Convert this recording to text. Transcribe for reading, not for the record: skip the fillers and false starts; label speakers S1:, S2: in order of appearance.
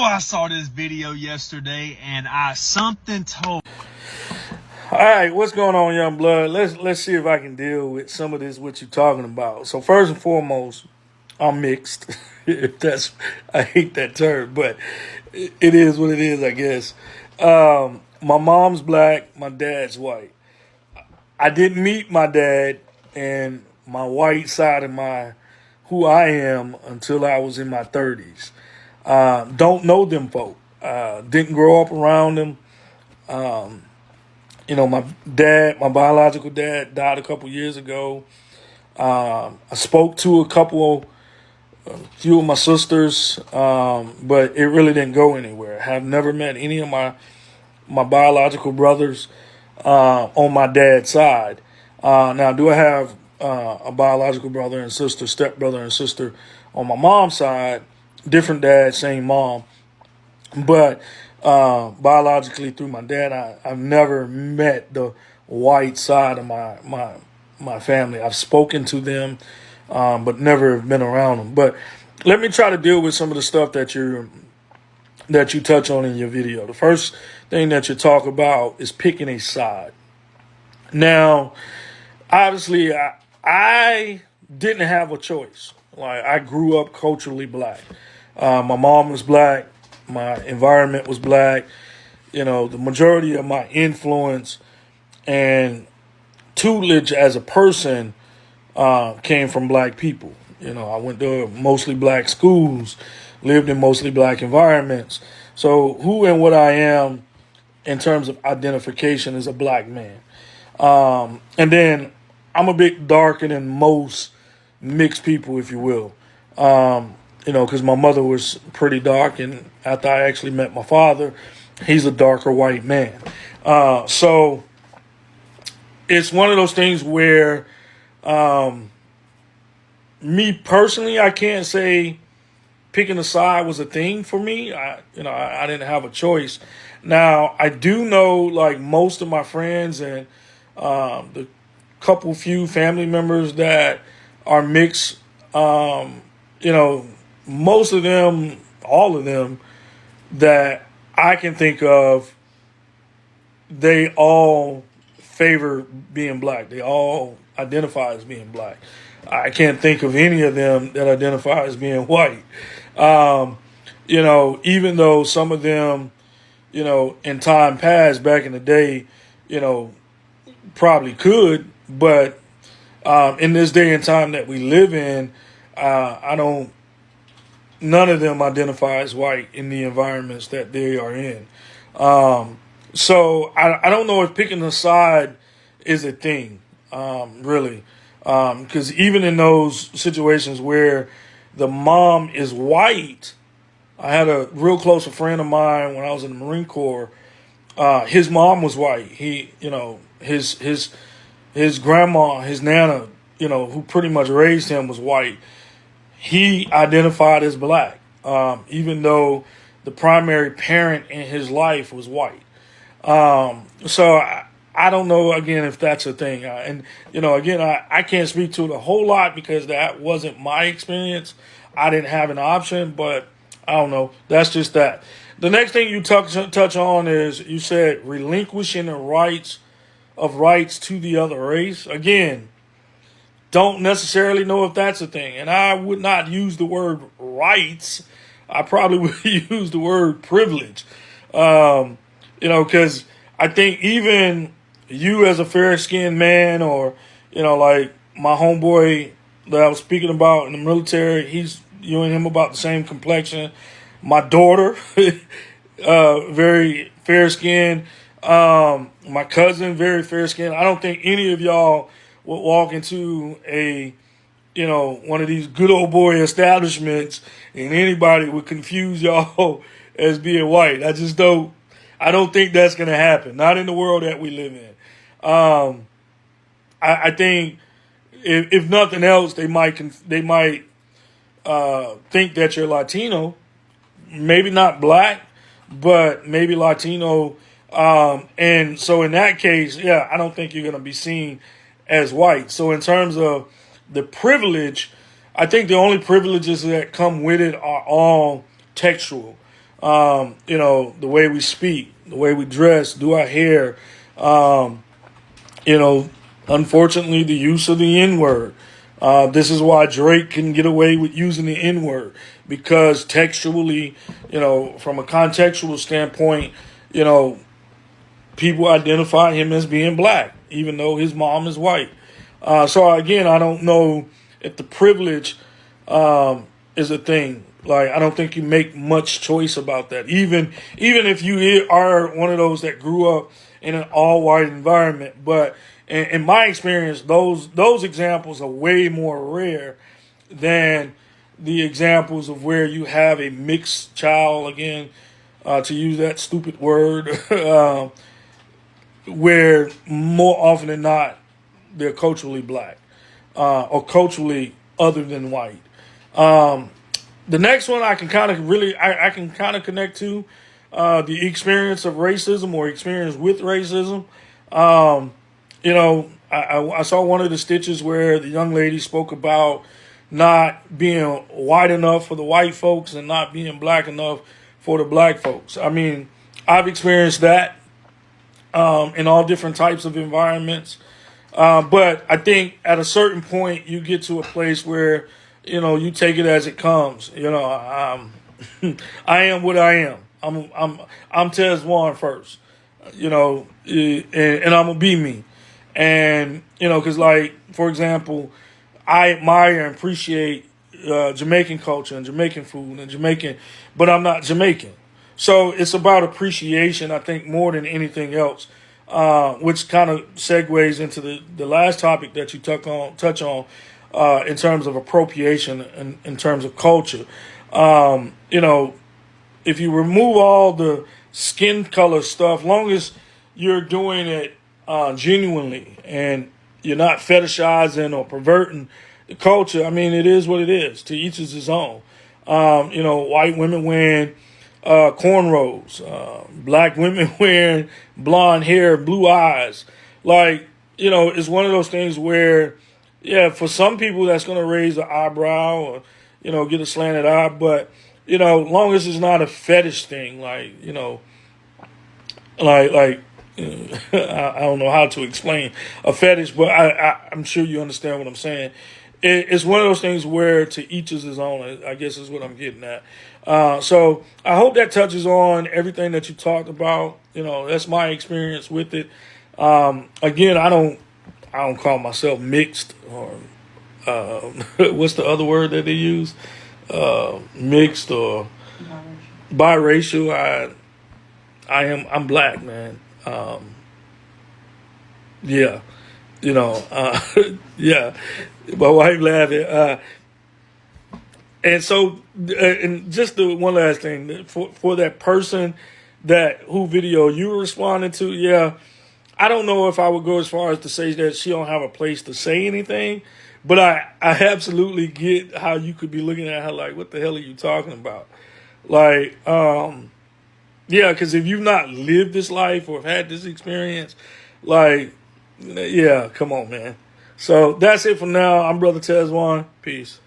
S1: I saw this video yesterday and something told.
S2: All right, what's going on, young blood? Let's see if I can deal with some of this what you're talking about. So first and foremost, I'm mixed. If that's I hate that term, but it is what it is, I guess. My mom's black, my dad's white. I didn't meet my dad and my white side of my who I am until I was in my 30s. Don't know them folk. Didn't grow up around them. My dad, my biological dad, died a couple years ago. I spoke to a few of my sisters, but it really didn't go anywhere. Have never met any of my biological brothers on my dad's side. Now, do I have a biological brother and sister, stepbrother and sister on my mom's side? Different dad, same mom. But biologically, through my dad, I've never met the white side of my family. I've spoken to them, but never been around them. But let me try to deal with some of the stuff that you touch on in your video. The first thing that you talk about is picking a side. Now, obviously, I didn't have a choice. Like, I grew up culturally black. My mom was black. My environment was black. The majority of my influence and tutelage as a person came from black people. I went to mostly black schools, lived in mostly black environments. So who and what I am in terms of identification is a black man. And then I'm a bit darker than most mixed people, if you will. Because my mother was pretty dark, and after I actually met my father, he's a darker white man. So it's one of those things where, me personally, I can't say picking a side was a thing for me. I didn't have a choice. Now, I do know, like, most of my friends and the few family members that are mixed, most of them, all of them that I can think of, they all favor being black. They all identify as being black. I can't think of any of them that identify as being white. Even though some of them, in time past, back in the day, probably could, but in this day and time that we live in, none of them identify as white in the environments that they are in. So I don't know if picking a side is a thing, really. Because even in those situations where the mom is white, I had a real close friend of mine when I was in the Marine Corps. His mom was white. His grandma, his nana, who pretty much raised him, was white. He identified as black, even though the primary parent in his life was white. So I don't know, again, if that's a thing. I can't speak to it a whole lot because that wasn't my experience. I didn't have an option, but I don't know. That's just that. The next thing you touch on is you said relinquishing the rights to the other race. Again, don't necessarily know if that's a thing. And I would not use the word rights. I probably would use the word privilege. Because I think even you as a fair-skinned man, or, like my homeboy that I was speaking about in the military, you and him about the same complexion. My daughter, very fair-skinned. My cousin, very fair-skinned. I don't think any of y'all would walk into one of these good old boy establishments and anybody would confuse y'all as being white. I don't think that's going to happen. Not in the world that we live in. I think if nothing else, they might think that you're Latino, maybe not black, but maybe Latino. And so in that case, yeah, I don't think you're going to be seen as white. So in terms of the privilege, I think the only privileges that come with it are all textual. You know, the way we speak, the way we dress, do our hair. You know, unfortunately, the use of the N-word. This is why Drake can get away with using the N-word, because textually, you know, from a contextual standpoint, you know, people identify him as being black, even though his mom is white. So again, I don't know if the privilege is a thing. Like, I don't think you make much choice about that. Even if you are one of those that grew up in an all-white environment. But in my experience, those examples are way more rare than the examples of where you have a mixed child, again, to use that stupid word, where more often than not, they're culturally black or culturally other than white. The next one I can kind of I can kind of connect to the experience of racism or experience with racism. You know, I saw one of the stitches where the young lady spoke about not being white enough for the white folks and not being black enough for the black folks. I mean, I've experienced that in all different types of environments. But I think at a certain point you get to a place where, you know, you take it as it comes. You know, I am what I am. I'm Tez Warren first. You know, and I'm gonna be me. And you know, because like for example, I admire and appreciate Jamaican culture and Jamaican food and Jamaican, but I'm not Jamaican. So it's about appreciation, I think, more than anything else. Which kind of segues into the last topic that you touch on in terms of appropriation and in terms of culture. You know, if you remove all the skin color stuff, long as you're doing it genuinely and you're not fetishizing or perverting the culture, I mean, it is what it is. To each is his own. You know, white women wearing cornrows, black women wearing blonde hair, blue eyes. Like, you know, it's one of those things where, yeah, for some people that's going to raise an eyebrow or, you know, get a slanted eye. But, you know, long as it's not a fetish thing, like, you know, like I don't know how to explain a fetish, but I'm sure you understand what I'm saying. It's one of those things where to each is his own, I guess is what I'm getting at. So I hope that touches on everything that you talked about. You know, that's my experience with it. Again, I don't call myself mixed or what's the other word that they use? Mixed or biracial. I'm black, man. Yeah, you know, yeah. My wife laughing. And so, and just the one last thing for that person who video you were responding to. Yeah, I don't know if I would go as far as to say that she don't have a place to say anything, but I absolutely get how you could be looking at her like, what the hell are you talking about? Like, yeah, because if you've not lived this life or have had this experience, like, yeah, come on, man. So that's it for now. I'm Brother Tez Warren. Peace.